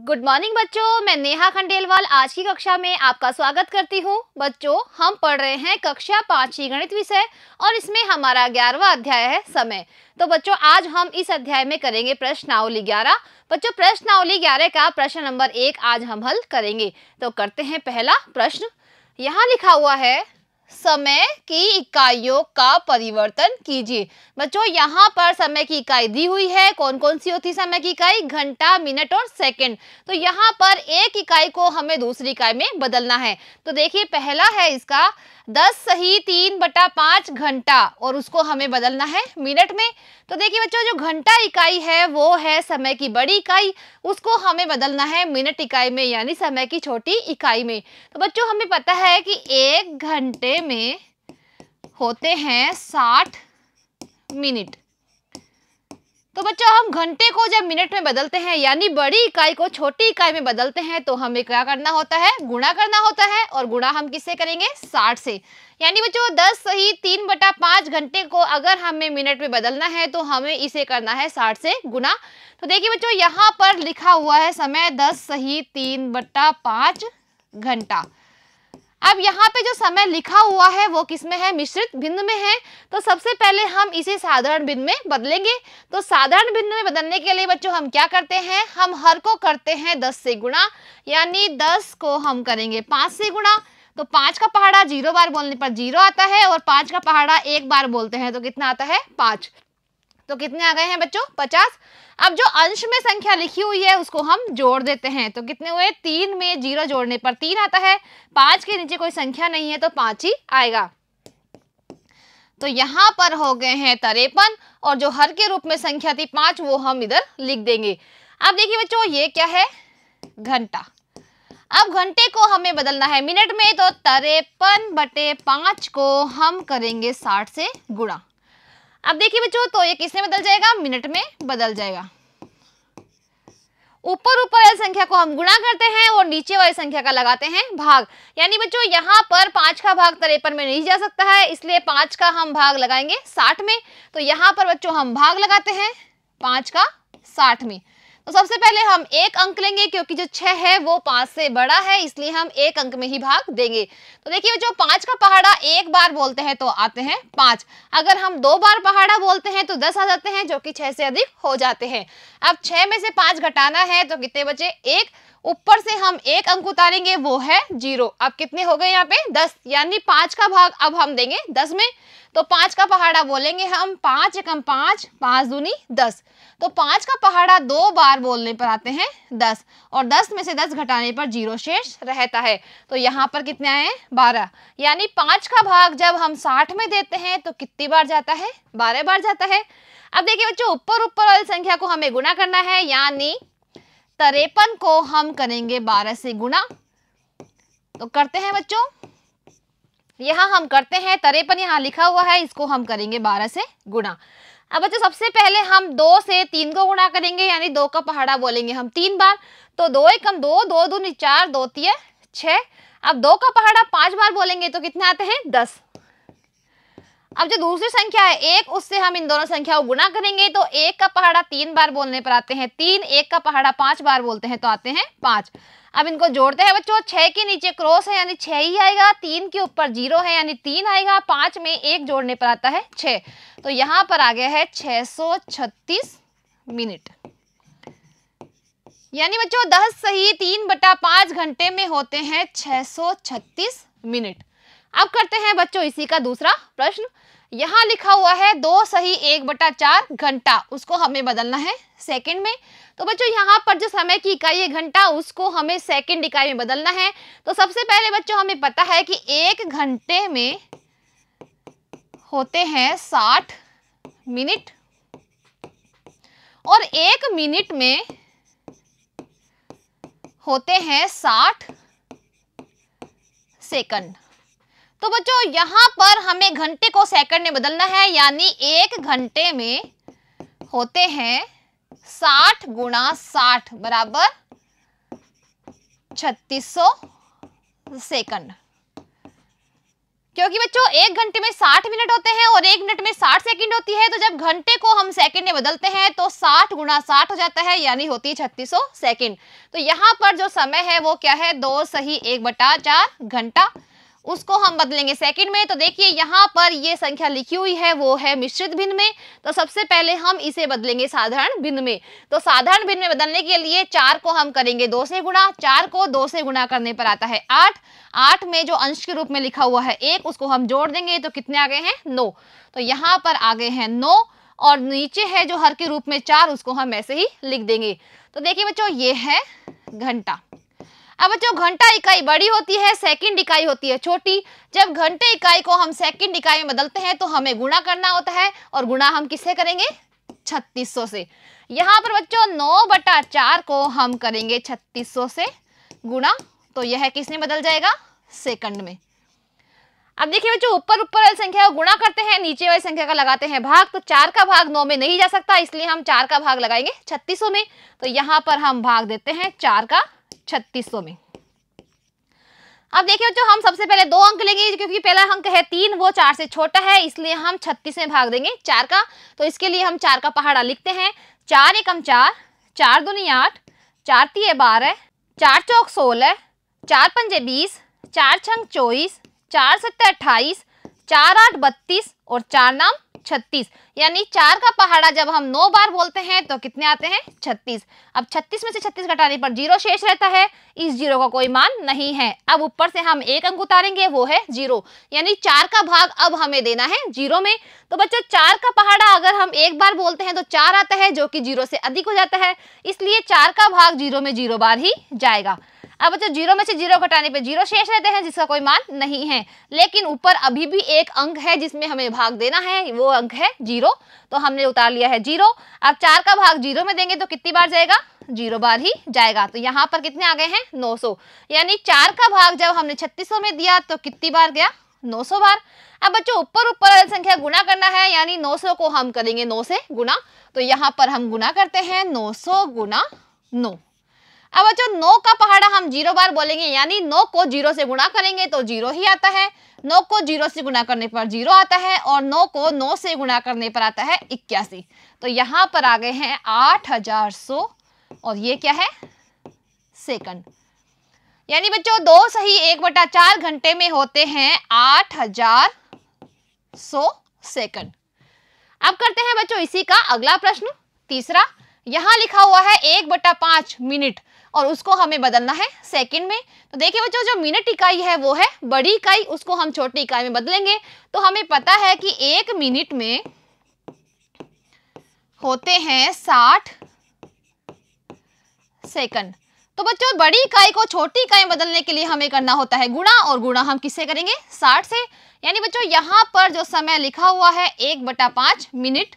Good morning बच्चों, मैं नेहा खंडेलवाल आज की कक्षा में आपका स्वागत करती हूँ। बच्चों, हम पढ़ रहे हैं कक्षा 5 की गणित विषय और इसमें हमारा 11वां अध्याय है समय। तो बच्चों, आज हम इस अध्याय में करेंगे प्रश्नावली 11। बच्चों, प्रश्नावली 11 का प्रश्न नंबर 1 आज हम हल करेंगे। तो करते हैं पहला प्रश्न। यहाँ लिखा हुआ है समय की इकाइयों का परिवर्तन कीजिए। बच्चों, यहाँ पर समय की इकाई दी हुई है। कौन कौन सी होती है समय की इकाई? घंटा, मिनट और सेकंड। तो यहाँ पर एक इकाई को हमें दूसरी इकाई में बदलना है। तो देखिए, पहला है इसका 10 सही 3/5 घंटा और उसको हमें बदलना है मिनट में। तो देखिए बच्चों, जो घंटा इकाई है वो है समय की बड़ी इकाई, उसको हमें बदलना है मिनट इकाई में, यानी समय की छोटी इकाई में। तो बच्चों, हमें पता है कि 1 घंटे में होते हैं 60 मिनट। तो बच्चों, हम घंटे को जब मिनट में बदलते हैं यानी बड़ी इकाई को छोटी इकाई में बदलते हैं तो हमें क्या करना होता है? गुणा करना होता है। और गुणा हम किससे करेंगे? 60 से। यानी बच्चों 10 सही 3/5 घंटे को अगर हमें मिनट में बदलना है तो हमें इसे करना है 60 से गुणा। तो देखिए बच्चों, यहाँ पर लिखा हुआ है समय 10 सही 3/5 घंटा। अब यहाँ पे जो समय लिखा हुआ है वो किस में है? मिश्रित भिन्न में है। तो सबसे पहले हम इसे साधारण भिन्न में बदलेंगे। तो साधारण भिन्न में बदलने के लिए बच्चों हम क्या करते हैं? हम हर को करते हैं 10 से गुणा, यानी 10 को हम करेंगे 5 से गुणा। तो 5 का पहाड़ा 0 बार बोलने पर 0 आता है और 5 का पहाड़ा 1 बार बोलते हैं तो कितना आता है? 5। तो कितने आ गए हैं बच्चों? 50। अब जो अंश में संख्या लिखी हुई है उसको हम जोड़ देते हैं। तो कितने हुए? 3 में 0 जोड़ने पर 3 आता है। 5 के नीचे कोई संख्या नहीं है तो 5 ही आएगा। तो यहाँ पर हो गए हैं 53 और जो हर के रूप में संख्या थी 5 वो हम इधर लिख देंगे। अब देखिए बच्चों, ये क्या है? घंटा। अब घंटे को हमें बदलना है मिनट में, तो 53/5 को हम करेंगे 60 से गुणा। अब देखिए बच्चों, तो ये किसमें बदल जाएगा? मिनट में बदल जाएगा। ऊपर वाली संख्या को हम गुणा करते हैं और नीचे वाली संख्या का लगाते हैं भाग। यानी बच्चों, यहाँ पर 5 का भाग 53 में नहीं जा सकता है, इसलिए 5 का हम भाग लगाएंगे 60 में। तो यहाँ पर बच्चों हम भाग लगाते हैं 5 का 60 में। तो सबसे पहले हम एक अंक लेंगे क्योंकि जो 6 है वो 5 से बड़ा है, इसलिए हम एक अंक में ही भाग देंगे। तो देखिए जो 5 का पहाड़ा 1 बार बोलते हैं तो आते हैं 5। अगर हम 2 बार पहाड़ा बोलते हैं तो 10 आ जाते हैं, जो कि 6 से अधिक हो जाते हैं। अब 6 में से 5 घटाना है तो कितने बचे? 1। ऊपर से हम एक अंक उतारेंगे, वो है 0। अब कितने हो गए यहाँ पे? 10। यानी 5 का भाग अब हम देंगे 10 में। तो 5 का पहाड़ा बोलेंगे हम 5 एकम 5, 5 दूनी 10। तो 5 का पहाड़ा 2 बार बोलने पर आते हैं 10 और 10 में से 10 घटाने पर 0 शेष रहता है। तो यहाँ पर कितने आए? 12। यानी 5 का भाग जब हम 60 में देते हैं तो कितनी बार जाता है? 12 बार जाता है। अब देखिए बच्चों, ऊपर वाली संख्या को हमें गुणा करना है, यानी 53 को हम करेंगे 12 से गुणा। तो करते हैं बच्चों, यहाँ हम करते हैं 53 यहाँ लिखा हुआ है, इसको हम करेंगे 12 से गुणा। अब बच्चों सबसे पहले हम 2 से 3 को गुणा करेंगे, यानी 2 का पहाड़ा बोलेंगे हम 3 बार। तो 2 एकम 2, 2 दूनी 4, 2 तिया 6। अब 2 का पहाड़ा 5 बार बोलेंगे तो कितने आते हैं? 10। अब जो दूसरी संख्या है 1, उससे हम इन दोनों संख्याओं को गुणा करेंगे तो 1 का पहाड़ा 3 बार बोलने पर आते हैं 3, 1 का पहाड़ा 5 बार बोलते हैं तो आते हैं 5। अब इनको जोड़ते हैं बच्चों, 6 के नीचे क्रॉस है यानी 6 ही आएगा, 3 के ऊपर 0 है यानी 3 आएगा, 5 में 1 जोड़ने पर आता है 6। तो यहाँ पर आ गया है 636 मिनट। यानी बच्चों 10 सही 3/5 घंटे में होते हैं 636 मिनट। अब करते हैं बच्चों इसी का दूसरा प्रश्न। यहाँ लिखा हुआ है 2 सही 1/4 घंटा, उसको हमें बदलना है सेकंड में। तो बच्चों यहाँ पर जो समय की इकाई है घंटा, उसको हमें सेकंड इकाई में बदलना है। तो सबसे पहले बच्चों हमें पता है कि 1 घंटे में होते हैं 60 मिनट और 1 मिनट में होते हैं 60 सेकंड। तो बच्चों यहाँ पर हमें घंटे को सेकंड में बदलना है, यानी 1 घंटे में होते हैं 60 गुणा 60 बराबर 3600 सेकंड। क्योंकि बच्चों 1 घंटे में 60 मिनट होते हैं और 1 मिनट में 60 सेकंड होती है। तो जब घंटे को हम सेकंड में बदलते हैं तो 60 गुणा 60 हो जाता है, यानी होती है 3600 सेकंड। तो यहाँ पर जो समय है वो क्या है, 2 सही 1/4 घंटा, उसको हम बदलेंगे सेकंड में। तो देखिए यहाँ पर ये संख्या लिखी हुई है वो है मिश्रित भिन्न में, तो सबसे पहले हम इसे बदलेंगे साधारण भिन्न में। तो साधारण भिन्न में बदलने के लिए 4 को हम करेंगे 2 से गुणा, 4 को 2 से गुणा करने पर आता है 8, 8 में जो अंश के रूप में लिखा हुआ है 1 उसको हम जोड़ देंगे तो कितने आ गए हैं 9। तो यहाँ पर आ गए हैं 9 और नीचे है जो हर के रूप में 4 उसको हम ऐसे ही लिख देंगे। तो देखिए बच्चों ये है घंटा। अब बच्चों घंटा इकाई बड़ी होती है, सेकंड इकाई होती है छोटी। जब घंटे इकाई को हम सेकंड इकाई में बदलते हैं तो हमें गुणा करना होता है, और गुणा हम किससे करेंगे 3600 से। यहाँ पर बच्चों 9/4 को हम करेंगे 3600 से गुणा, तो यह किसमें बदल जाएगा सेकंड में। अब देखिए बच्चों ऊपर वाली संख्या को गुणा करते हैं, नीचे वाली संख्या का लगाते हैं भाग। तो 4 का भाग 9 में नहीं जा सकता, इसलिए हम 4 का भाग लगाएंगे 3600 में। तो यहाँ पर हम भाग देते हैं 4 का 3600 में। अब देखिए बच्चों हम सबसे पहले 2 अंक लेंगे, क्योंकि पहला अंक है 3, वो 4 से छोटा है, इसलिए हम 36 में भाग देंगे 4 का। तो इसके लिए हम 4 का पहाड़ा लिखते हैं। 4 एकम 4, 4 दूनी 8, 4 तिये 12, 4 चौक 16, 4 पंजे 20, 4 छंग 24, 4 सत्ते 28, 4 8 32 और 4 नाम 36। यानी 4 का पहाड़ा जब हम 9 बार बोलते हैं तो कितने आते हैं 36। अब 36 में से 36 घटाने पर 0 शेष रहता है, इस 0 का कोई मान नहीं है। अब ऊपर से हम एक अंक उतारेंगे वो है 0, यानी 4 का भाग अब हमें देना है 0 में। तो बच्चों 4 का पहाड़ा अगर हम एक बार बोलते हैं तो 4 आता है, जो कि 0 से अधिक हो जाता है, इसलिए 4 का भाग 0 में 0 बार ही जाएगा। अब बच्चों 0 में से 0 घटाने पे 0 शेष रहते हैं, जिसका कोई मान नहीं है। लेकिन ऊपर अभी भी एक अंक है जिसमें हमें भाग देना है, वो अंक है 0, तो हमने उतार लिया है 0। अब 4 का भाग 0 में देंगे तो कितनी बार जाएगा 0 बार ही जाएगा। तो यहाँ पर कितने आ गए हैं 900, यानी 4 का भाग जब हमने 3600 में दिया तो कितनी बार गया 900 बार। अब बच्चों ऊपर वाली संख्या गुणा करना है, यानी 900 को हम करेंगे 9 से गुणा। तो यहाँ पर हम गुणा करते हैं 900 गुणा 9। अब बच्चों 9 का पहाड़ा हम 0 बार बोलेंगे, यानी 9 को 0 से गुणा करेंगे तो 0 ही आता है। 9 को 0 से गुणा करने पर 0 आता है, और 9 को 9 से गुणा करने पर आता है 81। तो यहाँ पर आ गए हैं 8100, और ये क्या है सेकंड। यानी बच्चों 2 सही 1/4 घंटे में होते हैं 8100 सेकंड। अब करते हैं बच्चों इसी का अगला प्रश्न, तीसरा। यहाँ लिखा हुआ है 1/5 मिनट, और उसको हमें बदलना है सेकंड में। तो देखिए बच्चों जो मिनट इकाई है वो है बड़ी इकाई, उसको हम छोटी इकाई में बदलेंगे। तो हमें पता है कि 1 मिनट में होते हैं 60 सेकंड। तो बच्चों बड़ी इकाई को छोटी इकाई में बदलने के लिए हमें करना होता है गुणा, और गुणा हम किससे करेंगे 60 से। यानी बच्चों यहाँ पर जो समय लिखा हुआ है 1/5 मिनट,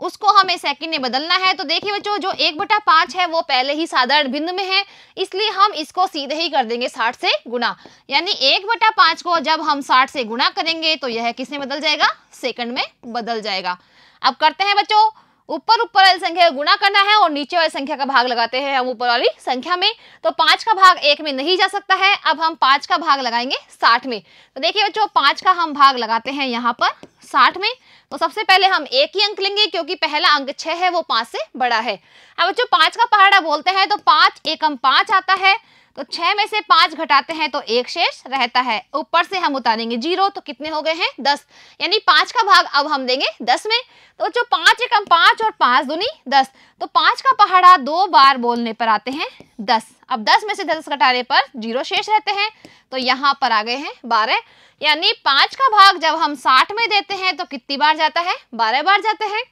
उसको हमें सेकंड में बदलना है। तो देखिए बच्चों जो 1/5 है वो पहले ही साधारण भिन्न में है, इसलिए हम इसको सीधे ही कर देंगे 60 से गुणा। यानी 1/5 को जब हम 60 से गुणा करेंगे तो यह किसमें बदल जाएगा सेकंड में बदल जाएगा। अब करते हैं बच्चों ऊपर वाली संख्या का गुणा करना है, और नीचे वाली संख्या का भाग लगाते हैं हम ऊपर वाली संख्या में। तो 5 का भाग 1 में नहीं जा सकता है, अब हम 5 का भाग लगाएंगे 60 में। तो देखिए बच्चों 5 का हम भाग लगाते हैं यहाँ पर 60 में। तो सबसे पहले हम एक ही अंक लेंगे, क्योंकि पहला अंक 6 है, वो 5 से बड़ा है। अब बच्चों 5 का पहाड़ा बोलते हैं तो 5 एकम 5 आता है, तो 6 में से 5 घटाते हैं तो 1 शेष रहता है। ऊपर से हम उतारेंगे 0, तो कितने हो गए हैं 10, यानी 5 का भाग अब हम देंगे 10 में। तो जो 5 एकम 5 और 5 दूनी 10, तो 5 का पहाड़ा 2 बार बोलने पर आते हैं 10। अब 10 में से 10 घटाने पर 0 शेष रहते हैं, तो यहाँ पर आ गए हैं 12। यानी 5 का भाग जब हम 60 में देते हैं तो कितनी बार जाता है 12 बार जाते हैं।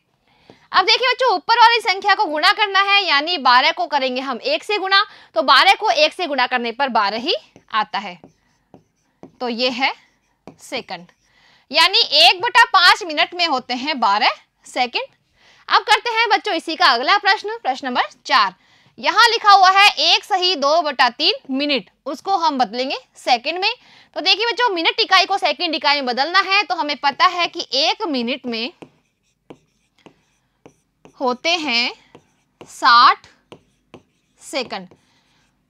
अब देखिए बच्चों ऊपर वाली संख्या को गुणा करना है, यानी 12 को करेंगे हम 1 से गुणा। तो 12 को 1 से गुणा करने पर 12 ही आता है, तो ये है सेकंड। यानी 1/5 मिनट में होते हैं 12 सेकंड। अब करते हैं बच्चों इसी का अगला प्रश्न, प्रश्न नंबर 4। यहाँ लिखा हुआ है 1 सही 2/3 मिनट, उसको हम बदलेंगे सेकंड में। तो देखिए बच्चों मिनट इकाई को सेकंड इकाई में बदलना है, तो हमें पता है कि 1 मिनट में होते हैं 60 सेकंड।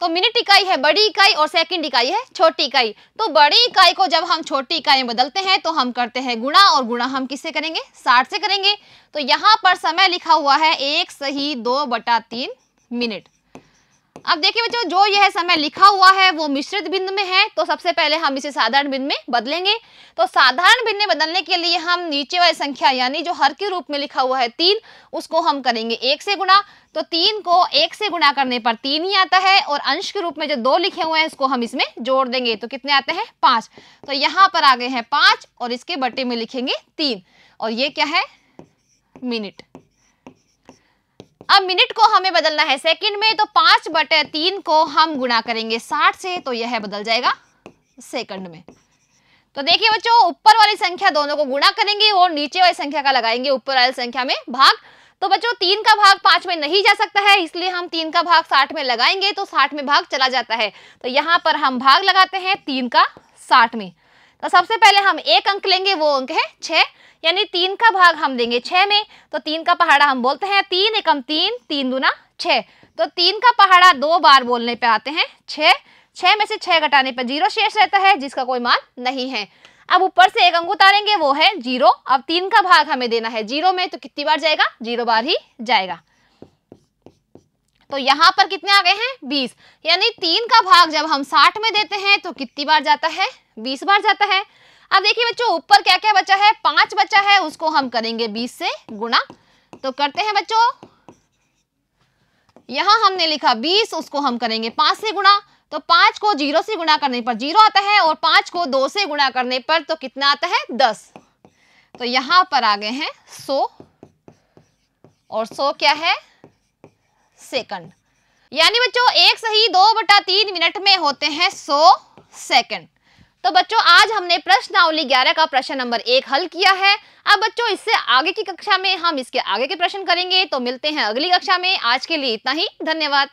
तो मिनट इकाई है बड़ी इकाई और सेकंड इकाई है छोटी इकाई। तो बड़ी इकाई को जब हम छोटी इकाई में बदलते हैं तो हम करते हैं गुणा, और गुणा हम किससे करेंगे? 60 से करेंगे। तो यहाँ पर समय लिखा हुआ है 1 सही 2/3 मिनट। अब देखिए बच्चों, जो यह समय लिखा हुआ है वो मिश्रित बिंदु में है, तो सबसे पहले हम इसे साधारण बिंदु में बदलेंगे। तो साधारण बिंदु में बदलने के लिए हम नीचे वाली संख्या यानी जो हर के रूप में लिखा हुआ है 3, उसको हम करेंगे 1 से गुणा। तो 3 को 1 से गुणा करने पर 3 ही आता है, और अंश के रूप में जो 2 लिखे हुए हैं उसको हम इसमें जोड़ देंगे तो कितने आते हैं? 5। तो यहाँ पर आ गए हैं 5 और इसके बटे में लिखेंगे 3, और ये क्या है? मिनट। अब मिनट को हमें बदलना है सेकंड में, तो 5/3 को हम गुणा करेंगे 60 से, तो यह बदल जाएगा सेकंड में। तो देखिए बच्चों, ऊपर वाली संख्या दोनों को गुणा करेंगे और नीचे वाली संख्या का लगाएंगे ऊपर वाली संख्या में भाग। तो बच्चों 3 का भाग 5 में नहीं जा सकता है, इसलिए हम 3 का भाग 60 में लगाएंगे तो 60 में भाग चला जाता है। तो यहाँ पर हम भाग लगाते हैं 3 का 60 में। तो सबसे पहले हम एक अंक लेंगे, वो अंक है 6, यानी 3 का भाग हम देंगे 6 में। तो 3 का पहाड़ा हम बोलते हैं 3 एकम 3, 3 दूना 6। तो 3 का पहाड़ा 2 बार बोलने पे आते हैं 6। 6 में से 6 घटाने पर 0 शेष रहता है, जिसका कोई मान नहीं है। अब ऊपर से एक अंक उतारेंगे, वो है 0। अब 3 का भाग हमें देना है 0 में, तो कितनी बार जाएगा? 0 बार ही जाएगा। तो यहाँ पर कितने आ गए हैं? 20। यानी 3 का भाग जब हम 60 में देते हैं तो कितनी बार जाता है? 20 बार जाता है। अब देखिए बच्चों, ऊपर क्या क्या बचा है? 5 बचा है, उसको हम करेंगे 20 से गुणा। तो करते हैं बच्चों, यहाँ हमने लिखा 20, उसको हम करेंगे 5 से गुणा। तो 5 को 0 से गुणा करने पर 0 आता है, और 5 को 2 से गुणा करने पर तो कितना आता है? 10। तो यहाँ पर आ गए हैं 100, और 100 क्या है? सेकंड। यानी बच्चों 1 सही 2/3 मिनट में होते हैं 100 सेकंड। तो बच्चों आज हमने प्रश्नावली 11 का प्रश्न नंबर 1 हल किया है। अब बच्चों इससे आगे की कक्षा में हम इसके आगे के प्रश्न करेंगे। तो मिलते हैं अगली कक्षा में। आज के लिए इतना ही, धन्यवाद।